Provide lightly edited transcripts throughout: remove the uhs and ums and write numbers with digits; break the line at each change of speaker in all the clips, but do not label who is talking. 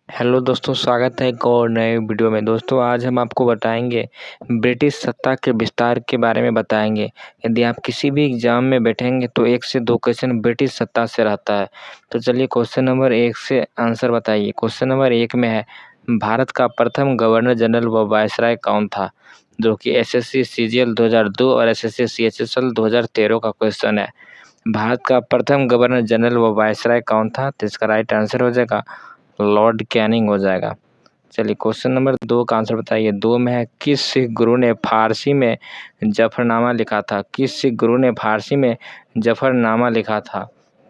Hello दोस्तों, स्वागत है एक और नए वीडियो में। दोस्तों आज हम आपको बताएंगे ब्रिटिश सत्ता के विस्तार के बारे में बताएंगे। यदि आप किसी भी एग्जाम में बैठेंगे तो 1 से 2 क्वेश्चन ब्रिटिश सत्ता से रहता है। तो चलिए क्वेश्चन नंबर 1 से आंसर बताइए। क्वेश्चन नंबर 1 में है, भारत का प्रथम गवर्नर जनरल व वायसराय कौन था? जो कि एसएससी सीजीएल 2002 और एसएससी सीएचएसएल 2013 का क्वेश्चन है। भारत का प्रथम गवर्नर जनरल व वायसराय कौन था? तो इसका राइट आंसर हो जाएगा लॉर्ड कैनिंग हो जाएगा। चलिए क्वेश्चन नंबर 2 का आंसर बताइए। 2 में है, किस सिख गुरु ने फारसी में जफरनामा लिखा था? किस सिख गुरु ने फारसी में जफरनामा लिखा था?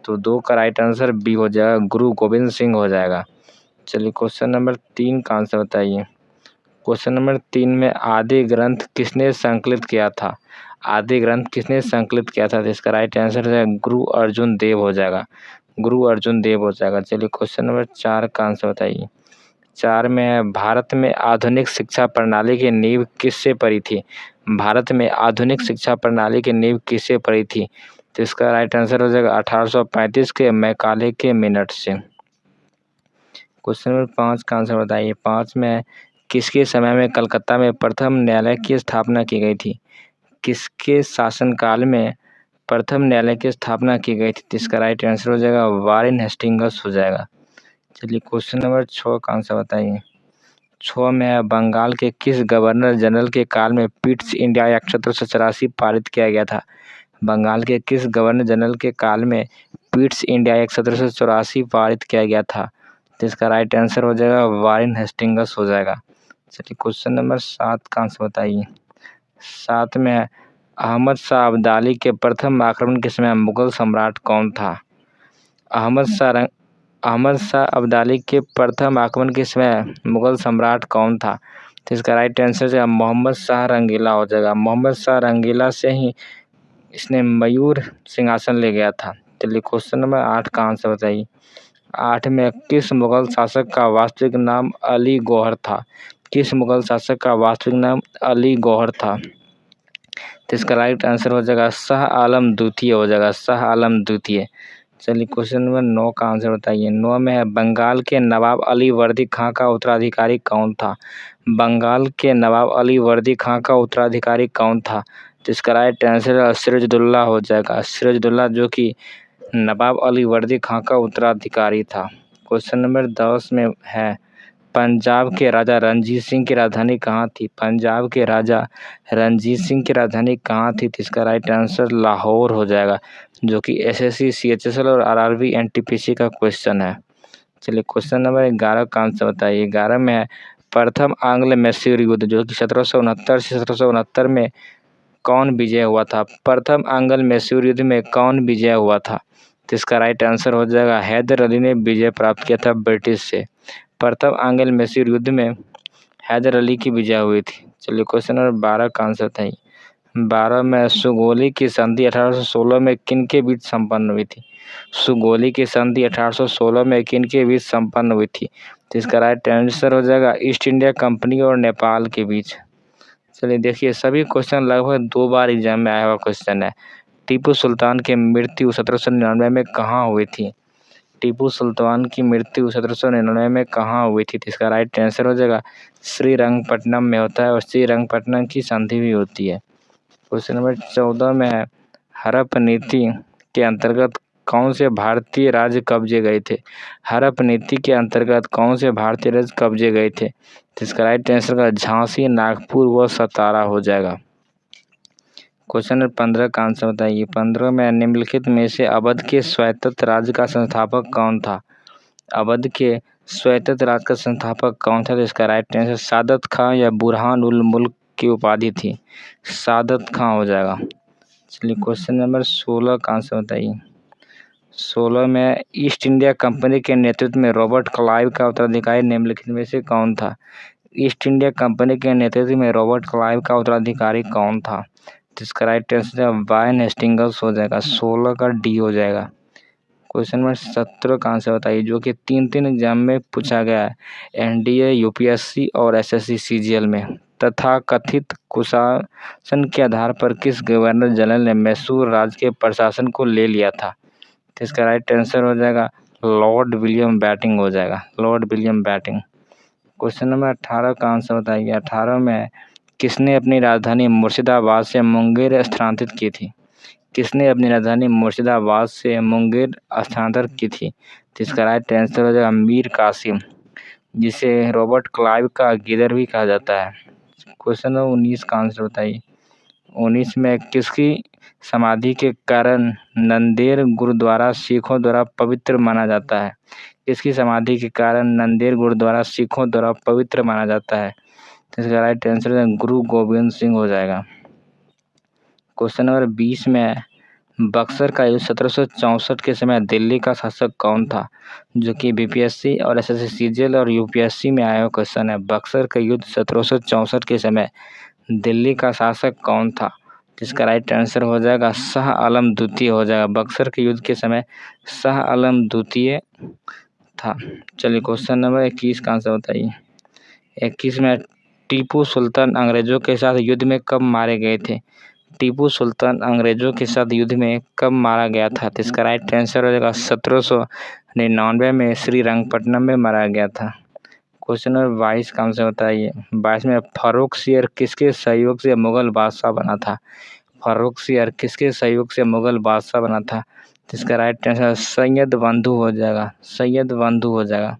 तो 2 का राइट आंसर बी हो जाएगा, गुरु गोविंद सिंह हो जाएगा। चलिए क्वेश्चन नंबर 3 का आंसर बताइए। क्वेश्चन नंबर 3 में, आदि ग्रंथ किसने संकलित किया था? आदि ग्रंथ किसने संकलित किया था? तो इसका राइट आंसर है गुरु अर्जुन देव हो जाएगा, गुरु अर्जुन देव हो जाएगा। चलिए क्वेश्चन नंबर 4 का आंसर बताइए। 4 में है, भारत में आधुनिक शिक्षा प्रणाली की नींव किससे पड़ी थी? भारत में आधुनिक शिक्षा प्रणाली की नींव किससे पड़ी थी? तो इसका राइट आंसर हो जाएगा 1835 के मैकाले के मिनट से। क्वेश्चन नंबर 5 का आंसर बताइए। 5 में है, किसके समय में कलकत्ता में प्रथम न्यायालय की स्थापना की गई थी? किसके शासनकाल में प्रथम न्यायालय की स्थापना की गई थी? इसका राइट आंसर हो जाएगा वारेन हेस्टिंग्स हो जाएगा। चलिए क्वेश्चन नंबर 6 का आंसर बताइए। 6 में है, बंगाल के किस गवर्नर जनरल के काल में पिट्स इंडिया एक्ट 1784 पारित किया गया था? बंगाल के किस गवर्नर जनरल के काल में पिट्स इंडिया एक्ट 1784 पारित किया गया था? तो इसका राइट आंसर हो जाएगा वारेन हेस्टिंग्स हो जाएगा। चलिए क्वेश्चन नंबर 7 का आंसर बताइए। 7 में है, अहमद शाह अब्दाली के प्रथम आक्रमण के समय मुगल सम्राट कौन था? अहमद शाह अब्दाली के प्रथम आक्रमण के समय मुगल सम्राट कौन था? तो इसका राइट आंसर है मोहम्मद शाह रंगीला हो जाएगा। मोहम्मद शाह रंगीला से ही इसने मयूर सिंहासन ले गया था। चलिए क्वेश्चन नंबर 8 का आंसर बताइए। 8 में, किस मुगल शासक का वास्तविक नाम अली गौहर था? किस मुगल शासक का वास्तविक नाम अली गौहर था? तो इसका राइट आंसर हो जाएगा शाह आलम द्वितीय हो जाएगा, शाह आलम द्वितीय। चलिए क्वेश्चन नंबर 9 का आंसर बताइए। 9 में है, बंगाल के नवाब अली वर्दी खां का उत्तराधिकारी कौन था? बंगाल के नवाब अली वर्दी खां का उत्तराधिकारी कौन था? तो इसका राइट आंसर सिराजुद्दौला हो जाएगा, सिराजुद्दौला, जो कि नवाब अली वर्दी खां का उत्तराधिकारी था। क्वेश्चन नंबर 10 में है, पंजाब के राजा रणजीत सिंह की राजधानी कहाँ थी? पंजाब के राजा रणजीत सिंह की राजधानी कहाँ थी? तो इसका राइट आंसर लाहौर हो जाएगा, जो कि एसएससी सीएचएसएल और आरआरबी एनटीपीसी का क्वेश्चन है। चलिए क्वेश्चन नंबर 11 का आंसर बताइए। 11 में है, प्रथम आंग्ल मैसूर युद्ध जो कि 1769 से 1769 में कौन विजय हुआ था? प्रथम आंग्ल मैसूर युद्ध में कौन विजय हुआ था? तो इसका राइट आंसर हो जाएगा हैदर अली ने विजय प्राप्त किया था ब्रिटिश से। प्रथम आंग्ल मैसूर युद्ध में हैदर अली की विजय हुई थी। चलिए क्वेश्चन नंबर 12 का आंसर बताइए। 12 में, सुगोली की संधि 1816 में किन के बीच संपन्न हुई थी? सुगोली की संधि 1816 में किन के बीच संपन्न हुई थी? तो इसका राइट आंसर हो जाएगा ईस्ट इंडिया कंपनी और नेपाल के बीच। चलिए देखिए, सभी क्वेश्चन लगभग 2 बार एग्जाम में आया हुआ क्वेश्चन है। टीपू सुल्तान की मृत्यु 1799 में कहाँ हुई थी? टीपू सुल्तान की मृत्यु 1799 में कहाँ हुई थी? तो इसका राइट आंसर हो जाएगा श्रीरंगपट्टनम में होता है, और श्रीरंगपट्टनम की संधि भी होती है। क्वेश्चन नंबर 14 में है, हड़प नीति के अंतर्गत कौन से भारतीय राज्य कब्जे गए थे? हड़प नीति के अंतर्गत कौन से भारतीय राज्य कब्जे गए थे? तो इसका राइट आंसर का झांसी, नागपुर व सतारा हो जाएगा। क्वेश्चन नंबर 15 का आंसर बताइए। 15 में, निम्नलिखित में से अवध के स्वायत्त राज्य का संस्थापक कौन था? अवध के स्वायत्त राज्य का संस्थापक कौन था? तो इसका राइट आंसर सादत खां या बुरहान उल मुल्क की उपाधि थी, सादत खां हो जाएगा। चलिए क्वेश्चन नंबर 16 का आंसर बताइए। 16 में, ईस्ट इंडिया कंपनी के नेतृत्व में रॉबर्ट क्लाइव का उत्तराधिकारी निम्नलिखित में से कौन था? ईस्ट इंडिया कंपनी के नेतृत्व में रॉबर्ट क्लाइव का उत्तराधिकारी कौन था? तो इसका राइट आंसर वारेन हेस्टिंग्स हो जाएगा, 16 का डी हो जाएगा। क्वेश्चन नंबर 17 का आंसर बताइए, जो कि 3 एग्जाम में पूछा गया है, एनडीए, यूपीएससी और एसएससी सीजीएल में। तथा कथित कुशासन के आधार पर किस गवर्नर जनरल ने मैसूर राज्य के प्रशासन को ले लिया था? तो इसका राइट आंसर हो जाएगा लॉर्ड विलियम बेंटिंक हो जाएगा, Lord William Bentinck. Question number 18 का आंसर बताइए। 18 में किसने अपनी राजधानी मुर्शिदाबाद से मुंगेर स्थानांतरित की थी? किसने अपनी राजधानी मुर्शिदाबाद से मुंगेर स्थानांतरित की थी? तो इसका राइट आंसर हो जाएगा मीर कासिम, जिसे रॉबर्ट क्लाइव का गिदर भी कहा जाता है। क्वेश्चन नंबर 19 का आंसर बताइए। 19 में किसकी समाधि के कारण नंदेड़ गुरुद्वारा सिखों द्वारा पवित्र माना जाता है? किसकी समाधि के कारण नंदेड़ गुरुद्वारा सिखों द्वारा पवित्र माना जाता है? तो इसका राइट आंसर गुरु गोबिंद सिंह हो जाएगा। क्वेश्चन नंबर 20 में बक्सर का युद्ध 1764 के समय दिल्ली का शासक कौन था? जो कि बीपीएससी और एसएससी सीजीएल और यूपीएससी में आया हुआ क्वेश्चन है। बक्सर का युद्ध 1764 के समय दिल्ली का शासक कौन था? जिसका राइट आंसर हो जाएगा शाह आलम द्वितीय हो जाएगा। बक्सर के युद्ध के समय शाह आलम द्वितीय था। चलिए क्वेश्चन नंबर 21 का आंसर बताइए। 21 में टीपू सुल्तान अंग्रेजों के साथ युद्ध में कब मारे गए थे? टीपू सुल्तान अंग्रेजों के साथ युद्ध में कब मारा गया था? तो इसका राइट आंसर हो जाएगा 1799 में श्रीरंगपट्टनम में मारा गया था। क्वेश्चन नंबर 22 का आंसर बताइए। 22 में फर्रुखसियर किसके सहयोग से मुगल बादशाह बना था? फर्रुखसियर किसके सहयोग से मुगल बादशाह बना था? जिसका राइट आंसर सैयद बंधु हो जाएगा, सैयद बंधु हो जाएगा।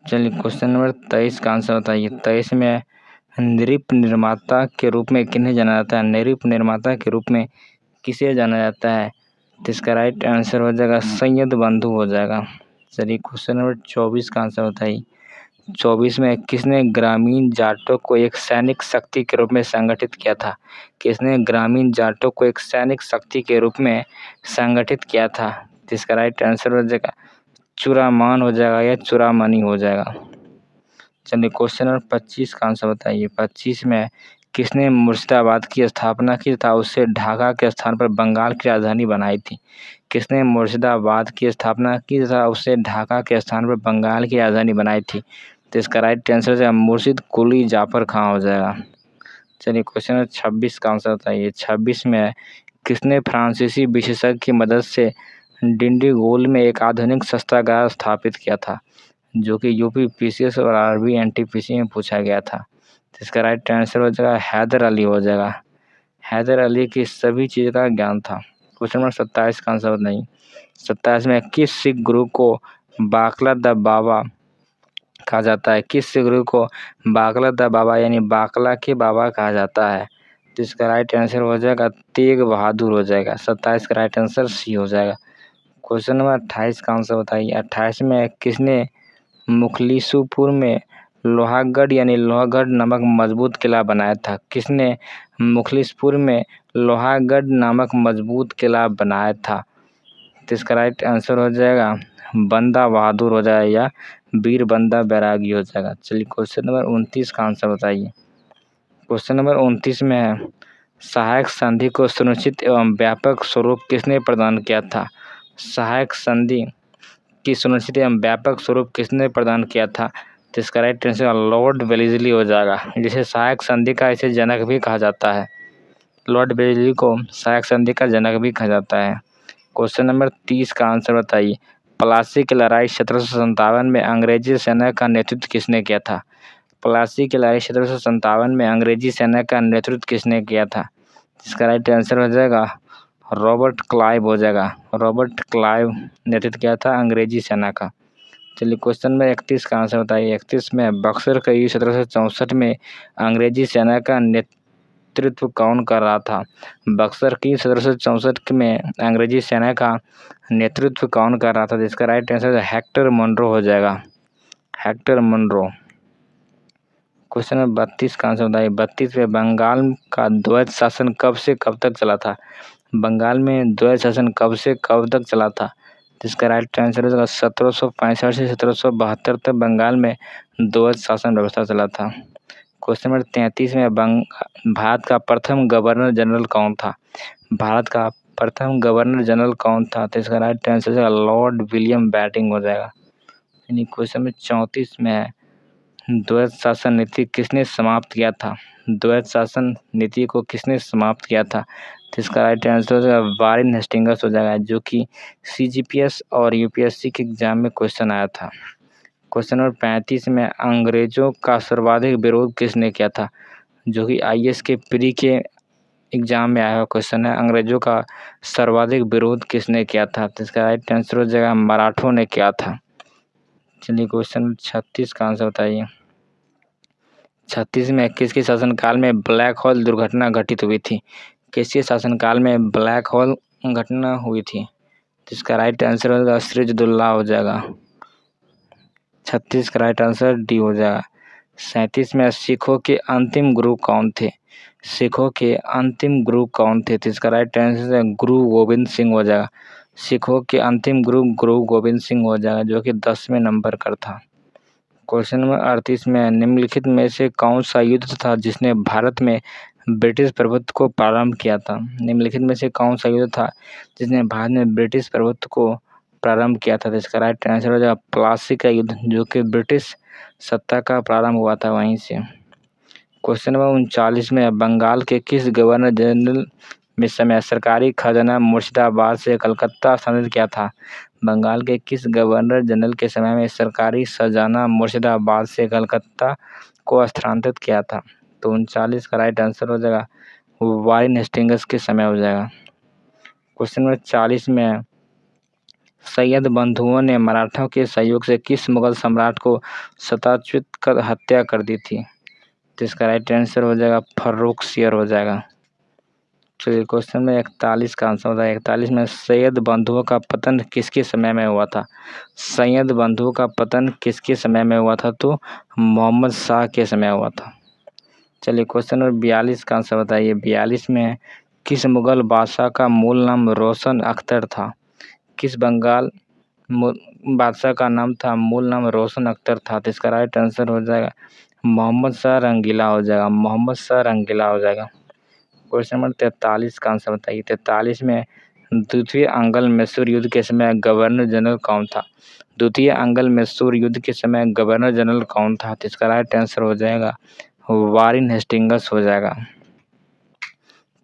चलिए क्वेश्चन नंबर 23 का आंसर बताइए। 23 में नृप निर्माता के रूप में किन्हें जाना जाता है? नृप निर्माता के रूप में किसे जाना जाता है? तो इसका राइट आंसर हो जाएगा सैयद बंधु हो जाएगा। चलिए क्वेश्चन नंबर 24 का आंसर बताइए। 24 में किसने ग्रामीण जाटों को एक सैनिक शक्ति के रूप में संगठित किया था? किसने ग्रामीण जाटों को एक सैनिक शक्ति के रूप में संगठित किया था? जिसका राइट आंसर हो जाएगा चुरामान हो जाएगा या चुरामानी हो जाएगा। चलिए क्वेश्चन नंबर 25 का आंसर बताइए। 25 में किसने मुर्शिदाबाद की स्थापना की था? उससे ढाका के स्थान पर बंगाल की राजधानी बनाई थी? किसने मुर्शिदाबाद की स्थापना की था? उससे ढाका के स्थान पर बंगाल की राजधानी बनाई थी? तो इसका राइट आंसर है मुर्शिद कुली जाफर खां हो जाएगा। चलिए क्वेश्चन नंबर 26 का आंसर बताइए। 26 में किसने फ्रांसीसी विशेषज्ञ की मदद से डिंडीगुल में एक आधुनिक शस्त्रागार स्थापित किया था? जो कि यूपी पीसीएस और आरबी एनटीपीसी में पूछा गया था। तो इसका राइट आंसर हो जाएगा हैदर अली हो जाएगा। हैदर अली की सभी चीज़ का ज्ञान था। क्वेश्चन नंबर 27 का आंसर नहीं। 27 में किस सिख गुरु को बाकला द बाबा कहा जाता है? किस सिख गुरु को बाकला द बाबा यानी बाकला के बाबा कहा जाता है? तो इसका राइट आंसर हो जाएगा तेग बहादुर हो जाएगा। 27 का राइट आंसर सी हो जाएगा। क्वेश्चन नंबर 28 का आंसर बताइए। 28 में किसने मुखलिसुपुर में लोहागढ़ यानी लोहागढ़ नामक मजबूत किला बनाया था? किसने मुखलिसपुर में लोहागढ़ नामक मजबूत किला बनाया था? तो इसका राइट आंसर हो जाएगा बंदा बहादुर हो जाएगा या वीर बंदा बैरागी हो जाएगा। चलिए क्वेश्चन नंबर 29 का आंसर बताइए। क्वेश्चन नंबर 29 में है सहायक संधि को सुनिश्चित एवं व्यापक स्वरूप किसने प्रदान किया था? सहायक संधि की सुनिश्चित एवं व्यापक स्वरूप किसने प्रदान किया था? तो इसका राइट आंसर लॉर्ड वेलेस्ली हो जाएगा, जिसे सहायक संधि का इसे जनक भी कहा जाता है। लॉर्ड वेलेस्ली को सहायक संधि का जनक भी कहा जाता है। क्वेश्चन नंबर 30 का आंसर बताइए। प्लासी की लड़ाई 1757 में अंग्रेजी सेना का नेतृत्व किसने किया था? प्लासी की लड़ाई 1757 में अंग्रेजी सेना का नेतृत्व किसने किया था? इसका राइट आंसर हो जाएगा रॉबर्ट क्लाइव हो जाएगा। रॉबर्ट क्लाइव नेतृत्व किया था अंग्रेजी सेना का। चलिए क्वेश्चन में 31 का आंसर बताइए। 31 में बक्सर का युद्ध 1764 में अंग्रेजी सेना का नेतृत्व कौन कर रहा था? बक्सर की 1764 में अंग्रेजी सेना का नेतृत्व कौन कर रहा था? जिसका राइट आंसर हेक्टर मनरो हो जाएगा। Hector Munro. क्वेश्चन नंबर 32 का आंसर बताइए। 32 में बंगाल का द्वैत शासन कब से कब तक चला था? बंगाल में द्वैत शासन कब से कब तक चला था? जिसका राइट आंसर हो जाएगा 1765 से 1772 तक बंगाल में द्वैत शासन व्यवस्था चला था। क्वेश्चन नंबर 33 में भारत का प्रथम गवर्नर जनरल कौन था? भारत का प्रथम गवर्नर जनरल कौन था? तो इसका राइट आंसर हो जाएगा लॉर्ड विलियम बेंटिक हो जाएगा। यानी क्वेश्चन नंबर 34 में है द्वैत शासन नीति किसने समाप्त किया था? द्वैत शासन नीति को किसने समाप्त किया था? तो इसका राइट आंसर हो जाएगा वारेन हेस्टिंग्स हो जाएगा, जो कि CGPS और UPSC के एग्जाम में क्वेश्चन आया था। क्वेश्चन नंबर 35 में अंग्रेजों का सर्वाधिक विरोध किसने किया था, जो कि IAS के प्री के एग्जाम में आया हुआ क्वेश्चन है। अंग्रेजों का सर्वाधिक विरोध किसने किया था, तो इसका राइट आंसर हो जाएगा मराठों ने किया था। चलिए क्वेश्चन 36 का आंसर बताइए। 36 में किसके शासनकाल में ब्लैक होल दुर्घटना घटित हुई थी, किसके शासनकाल में ब्लैक होल घटना हुई थी, तो इसका राइट आंसर हो जाएगा सिराजुद्दौला हो जाएगा। 36 का राइट आंसर डी हो जाएगा। 37 में सिखों के अंतिम गुरु कौन थे, सिखों के अंतिम गुरु कौन थे, तो इसका राइट आंसर गुरु गोविंद सिंह हो जाएगा। सिखों के अंतिम गुरु गुरु गोविंद सिंह हो जाएगा, जो कि 10वें नंबर पर था। क्वेश्चन नंबर 38 में निम्नलिखित में से कौन सा युद्ध था जिसने भारत में ब्रिटिश प्रभुत्व को प्रारंभ किया था, निम्नलिखित में से कौन सा युद्ध था जिसने भारत में ब्रिटिश प्रभुत्व को प्रारंभ किया था, तो इसका राइट आंसर हो जाएगा प्लासी का युद्ध, जो कि ब्रिटिश सत्ता का प्रारंभ हुआ था वहीं से। क्वेश्चन नंबर 39 में बंगाल के किस गवर्नर जनरल में समय सरकारी खजाना मुर्शिदाबाद से कलकत्ता स्थानांतरित किया था, बंगाल के किस गवर्नर जनरल के समय में सरकारी खजाना मुर्शिदाबाद से कलकत्ता को स्थानांतरित किया था, तो 39 का राइट आंसर हो जाएगा वारेन हेस्टिंग्स के समय हो जाएगा। क्वेश्चन नंबर 40 में सैयद बंधुओं ने मराठों के सहयोग से किस मुगल सम्राट को शताच्युत कर हत्या कर दी थी, तो इसका राइट आंसर हो जाएगा फर्रुखसियर हो जाएगा। चलिए क्वेश्चन में 41 का आंसर होता है। 41 में सैयद बंधुओं का पतन किसके समय में हुआ था, सैयद बंधुओं का पतन किसके समय में हुआ था, तो मोहम्मद शाह के समय हुआ था। चलिए क्वेश्चन नंबर 42 का आंसर बताइए। 42 में किस मुगल बादशाह का मूल नाम रोशन अख्तर था, किस बंगाल बादशाह का नाम था मूल नाम रोशन अख्तर था, तो इसका राइट आंसर हो जाएगा मोहम्मद शाह रंगीला हो जाएगा, मोहम्मद शाह रंगीला हो जाएगा। क्वेश्चन नंबर 43 का आंसर बताइए। 43 में द्वितीय अंगल मैसूर युद्ध के समय गवर्नर जनरल कौन था, द्वितीय अंगल मैसूर युद्ध के समय गवर्नर जनरल कौन था, तो इसका राइट आंसर हो जाएगा वारेन हेस्टिंग्स हो जाएगा।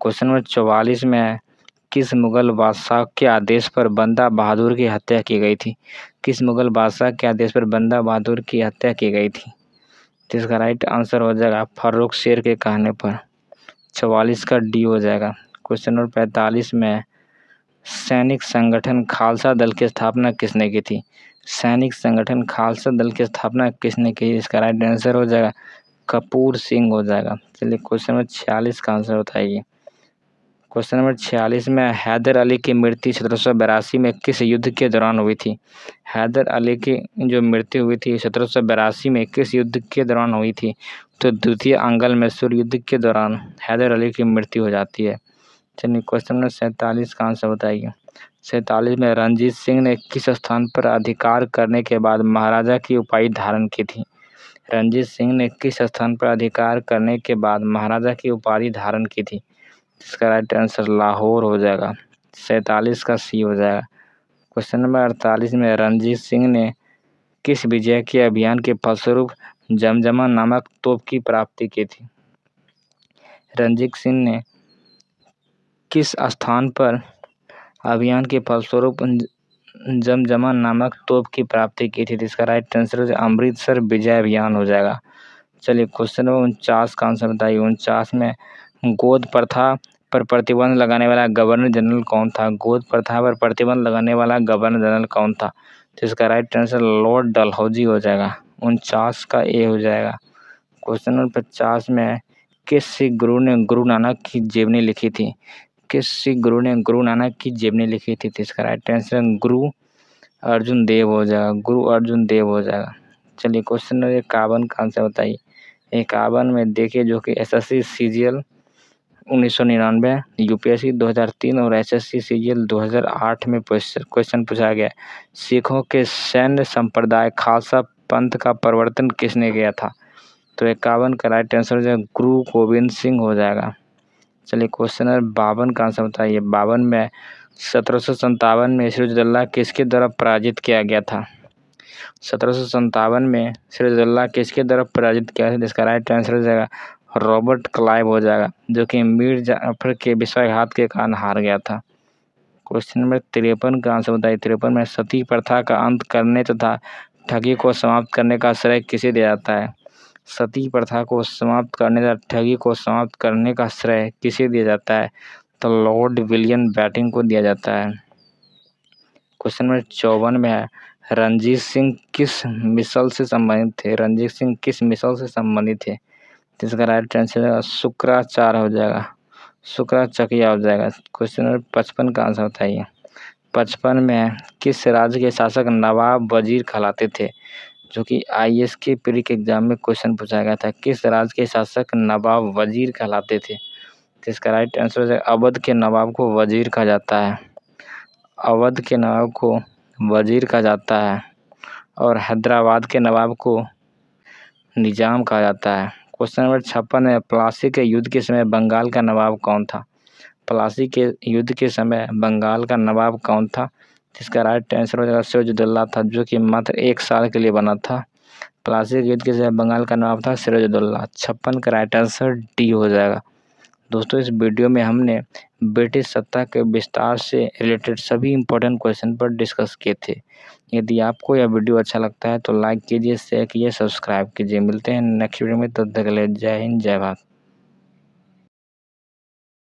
क्वेश्चन नंबर 44 में किस मुगल बादशाह के आदेश पर बंदा बहादुर की हत्या की गई थी, किस मुगल बादशाह के आदेश पर बंदा बहादुर की हत्या की गई थी, तो इसका राइट आंसर हो जाएगा फर्रुखसियर के कहने पर। 44 का डी हो जाएगा। क्वेश्चन नंबर 45 में सैनिक संगठन खालसा दल की स्थापना किसने की थी, सैनिक संगठन खालसा दल की स्थापना किसने की, इसका राइट आंसर हो जाएगा कपूर सिंह हो जाएगा। चलिए क्वेश्चन नंबर 46 का आंसर बताइए। क्वेश्चन नंबर 46 में हैदर अली की मृत्यु 1782 में किस युद्ध के दौरान हुई थी, हैदर अली की जो मृत्यु हुई थी 1782 में किस युद्ध के दौरान हुई थी, तो द्वितीय अंगल मैसूर युद्ध के दौरान हैदर अली की मृत्यु हो जाती है। चलिए क्वेश्चन नंबर 47 का आंसर बताइए। 47 में रणजीत सिंह ने किस स्थान पर अधिकार करने के बाद महाराजा की उपाधि धारण की थी, रणजीत सिंह ने किस स्थान पर अधिकार करने के बाद महाराजा की उपाधि धारण की थी, इसका राइट आंसर लाहौर हो जाएगा। 47 का सी हो जाएगा। क्वेश्चन नंबर 48 में रणजीत सिंह ने किस विजय के अभियान के फलस्वरूप जमजमा नामक तोप की प्राप्ति की थी, रणजीत सिंह ने किस स्थान पर अभियान के फलस्वरूप जमजमा नामक तोप की प्राप्ति की थी, इसका राइट आंसर अमृतसर विजय अभियान हो जाएगा। चलिए क्वेश्चन नंबर 49 का आंसर बताइए। 49 में गोद प्रथा पर प्रतिबंध लगाने वाला गवर्नर जनरल कौन था, गोद प्रथा पर प्रतिबंध लगाने वाला गवर्नर जनरल कौन था, तो इसका राइट आंसर लॉर्ड डलहौजी हो जाएगा। 49 का ए हो जाएगा। क्वेश्चन नंबर 50 में किस सिख गुरु ने गुरु नानक की जीवनी लिखी थी, किस सिख गुरु ने गुरु नानक की जीवनी लिखी थी, तो इसका राइट आंसर गुरु अर्जुन देव हो जाएगा, गुरु अर्जुन देव हो जाएगा। चलिए क्वेश्चन नंबर 51 का आंसर बताइए। 51 में देखिए जो कि SSC CGL 1999, UPSC 2003 और SSC CGL 2008 में क्वेश्चन पूछा गया। सिखों के सैन्य संप्रदाय खालसा पंथ का प्रवर्तन किसने किया था, तो 51 का राइट आंसर हो जाएगा गुरु गोविंद सिंह हो जाएगा। चलिए क्वेश्चन नंबर 52 का आंसर बताइए। 52 में 1757 में सिराजुद्दौला किसके द्वारा पराजित किया गया था, 1757 में सिराजुद्दौला किसके द्वारा पराजित किया था, जिसका राइट आंसर हो जाएगा रॉबर्ट क्लाइव हो जाएगा, जो कि मीर जाफर के विश्वासघात के कारण हार गया था। क्वेश्चन नंबर 53 का आंसर बताइए। 53 में सती प्रथा का अंत करने तथा ठगी को समाप्त करने का श्रेय किसे दिया जाता है? सती प्रथा को समाप्त करने तथा ठगी को समाप्त करने का श्रेय किसे दिया जाता है? तो लॉर्ड विलियम बेंटिंक को दिया जाता है। क्वेश्चन नंबर 54 में है, रणजीत सिंह किस मिसल से संबंधित थे? रणजीत सिंह किस मिसल से संबंधित थे? इसका राइट आंसर शुक्राचार्य हो जाएगा, शुक्राचकिया हो जाएगा। क्वेश्चन नंबर 55 का आंसर बताइए। 55 में किस राज्य के शासक नवाब वजीर कहलाते थे? जो कि IAS के प्री के एग्जाम में क्वेश्चन पूछा गया था। किस राज्य के शासक नवाब वजीर कहलाते थे? तो इसका राइट आंसर हो जाएगा अवध के नवाब को वजीर कहा जाता है, अवध के नवाब को वजीर कहा जाता है, और हैदराबाद के नवाब को निजाम कहा जाता है। क्वेश्चन नंबर 56 है, प्लासी के युद्ध के समय बंगाल का नवाब कौन था? प्लासी के युद्ध के समय बंगाल का नवाब कौन था? जिसका राइट आंसर हो जाएगा सिराजुद्दौला था, जो कि मात्र 1 साल के लिए बना था। प्लासी के युद्ध के समय बंगाल का नवाब था सिराजुद्दौला। 56 का राइट आंसर डी हो जाएगा। दोस्तों, इस वीडियो में हमने ब्रिटिश सत्ता के विस्तार से रिलेटेड सभी इंपॉर्टेंट क्वेश्चन पर डिस्कस किए थे। यदि आपको यह वीडियो अच्छा लगता है तो लाइक कीजिए, शेयर कीजिए, सब्सक्राइब कीजिए। मिलते हैं नेक्स्ट वीडियो में, तब तक के लिए जय हिंद, जय भारत।